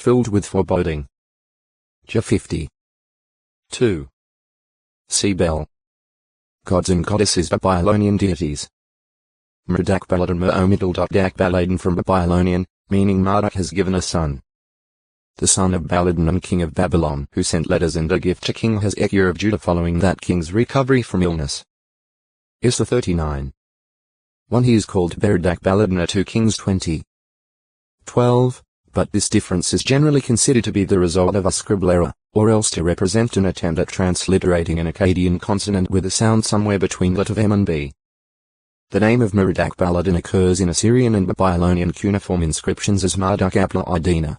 filled with foreboding. J 50. 2. Sebel. Gods and goddesses of Babylonian deities. Marduk Baladan Meromidal.dak Baladan from Babylonian, meaning Marduk has given a son. The son of Baladan and king of Babylon, who sent letters and a gift to King Hezekiah of Judah following that king's recovery from illness. Issa 39. 1. He is called Baradak Baladan 2 Kings 20. 12, but this difference is generally considered to be the result of a scribal error, or else to represent an attempt at transliterating an Akkadian consonant with a sound somewhere between that of M and B. The name of Marduk Baladan occurs in Assyrian and Babylonian cuneiform inscriptions as Marduk Apla Idina.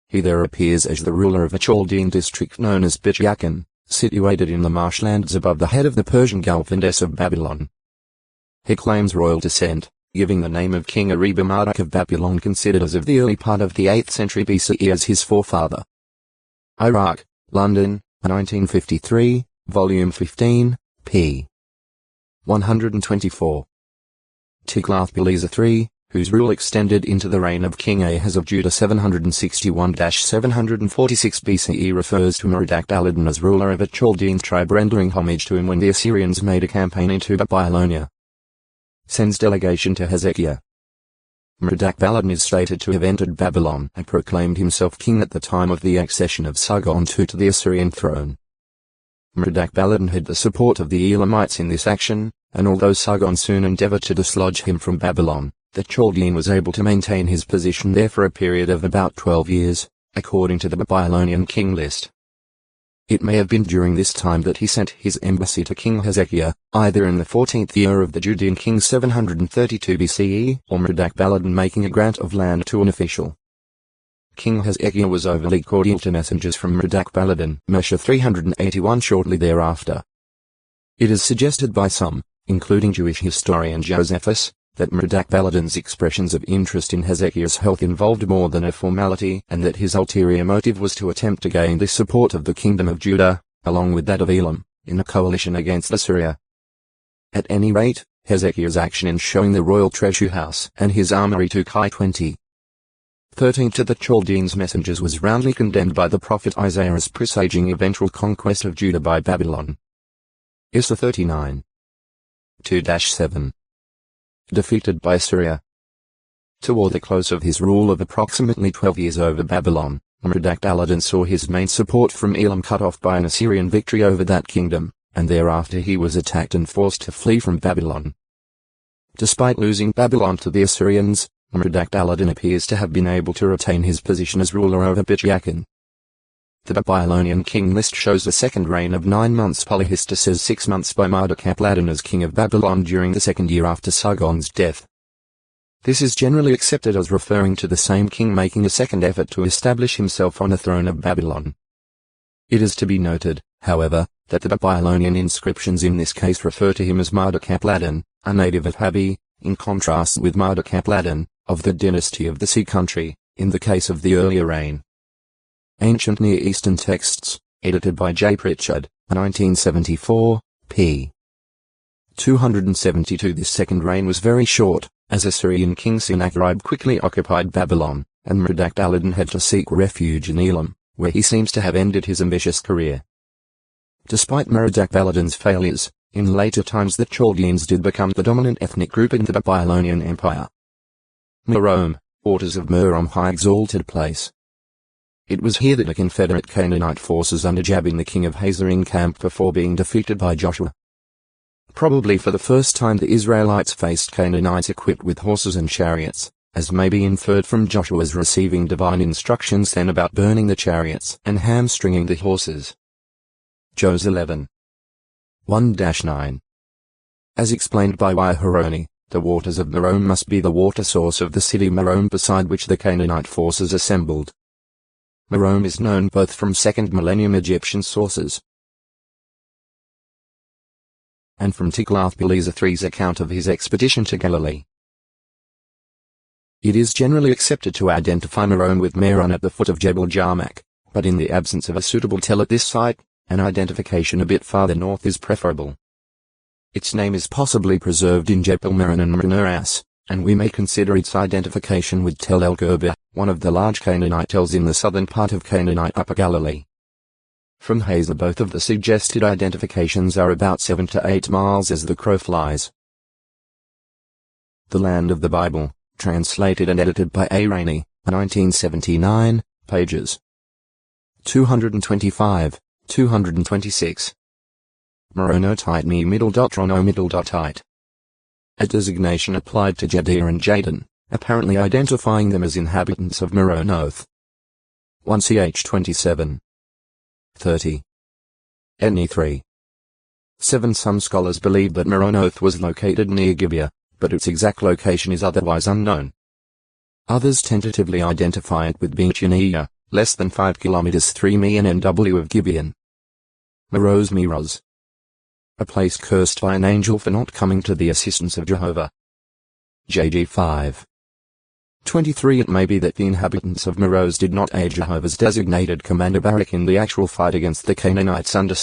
He there appears as the ruler of a Chaldean district known as Bityakan, situated in the marshlands above the head of the Persian Gulf and of Babylon. He claims royal descent, giving the name of King Ariba Marduk of Babylon, considered as of the early part of the 8th century BCE as his forefather. Iraq, London, 1953, Volume 15, p. 124. Tiglath-Pileser III, whose rule extended into the reign of King Ahaz of Judah 761-746 BCE, refers to Marduk Baladan as ruler of a Chaldean tribe, rendering homage to him when the Assyrians made a campaign into Babylonia. Sends delegation to Hezekiah. Marduk Baladan is stated to have entered Babylon and proclaimed himself king at the time of the accession of Sargon II to the Assyrian throne. Marduk Baladan had the support of the Elamites in this action, and although Sargon soon endeavored to dislodge him from Babylon, the Chaldean was able to maintain his position there for a period of about 12 years, according to the Babylonian king list. It may have been during this time that he sent his embassy to King Hezekiah, either in the 14th year of the Judean king 732 BCE, or Marduk Baladan making a grant of land to an official. King Hezekiah was overly cordial to messengers from Marduk Baladan, Mesha 381 shortly thereafter. It is suggested by some, including Jewish historian Josephus, that Marduk Baladan's expressions of interest in Hezekiah's health involved more than a formality, and that his ulterior motive was to attempt to gain the support of the kingdom of Judah, along with that of Elam, in a coalition against Assyria. At any rate, Hezekiah's action in showing the royal treasure house and his armory to Kai 20. 13 to the Chaldeans' messengers was roundly condemned by the prophet Isaiah as presaging eventual conquest of Judah by Babylon. Issa 39. 2-7. Defeated by Assyria. Toward the close of his rule of approximately 12 years over Babylon, Marduk Baladan saw his main support from Elam cut off by an Assyrian victory over that kingdom, and thereafter he was attacked and forced to flee from Babylon. Despite losing Babylon to the Assyrians, Marduk Baladan appears to have been able to retain his position as ruler over Bityakan. The Babylonian king list shows a second reign of 9 months. Polyhistor says 6 months by Marduk Baladan as king of Babylon during the second year after Sargon's death. This is generally accepted as referring to the same king making a second effort to establish himself on the throne of Babylon. It is to be noted, however, that the Babylonian inscriptions in this case refer to him as Marduk Baladan, a native of Habi, in contrast with Marduk Baladan, of the dynasty of the Sea Country, in the case of the earlier reign. Ancient Near Eastern Texts, edited by J. Pritchard, 1974, p. 272. This second reign was very short, as Assyrian king Sennacherib quickly occupied Babylon, and Marduk Baladan had to seek refuge in Elam, where he seems to have ended his ambitious career. Despite Marduk Baladan's failures, in later times the Chaldeans did become the dominant ethnic group in the Babylonian Empire. Merom, Waters of Merom, high exalted place. It was here that the Confederate Canaanite forces under Jabin the king of Hazor encamped before being defeated by Joshua. Probably for the first time the Israelites faced Canaanites equipped with horses and chariots, as may be inferred from Joshua's receiving divine instructions then about burning the chariots and hamstringing the horses. Jos 11. 1-9. As explained by Wahironi, the waters of Merom must be the water source of the city Merom beside which the Canaanite forces assembled. Merom is known both from 2nd millennium Egyptian sources and from Tiglath-Pileser III's account of his expedition to Galilee. It is generally accepted to identify Merom with Meron at the foot of Jebel Jarmak, but in the absence of a suitable tell at this site, an identification a bit farther north is preferable. Its name is possibly preserved in Jebel Meron and Meron As, and we may consider its identification with Tel El Gurba, one of the large Canaanite tells in the southern part of Canaanite Upper Galilee. From Hazor, both of the suggested identifications are about 7 to 8 miles as the crow flies. The Land of the Bible, translated and edited by A. Rainey, 1979, pages 225, 226. Moronotite me middle dot rono middle dot ite. A designation applied to Judea and Jadon, apparently identifying them as inhabitants of Meronoth. 1 ch 27. 30. Ne 3. 7. Some scholars believe that Meronoth was located near Gibeah, but its exact location is otherwise unknown. Others tentatively identify it with being Chiniya, less than 5 kilometers 3 mi NW of Gibeon. Meroz. A place cursed by an angel for not coming to the assistance of Jehovah. JG 5. 23. It may be that the inhabitants of Meroz did not aid Jehovah's designated commander Barak in the actual fight against the Canaanites under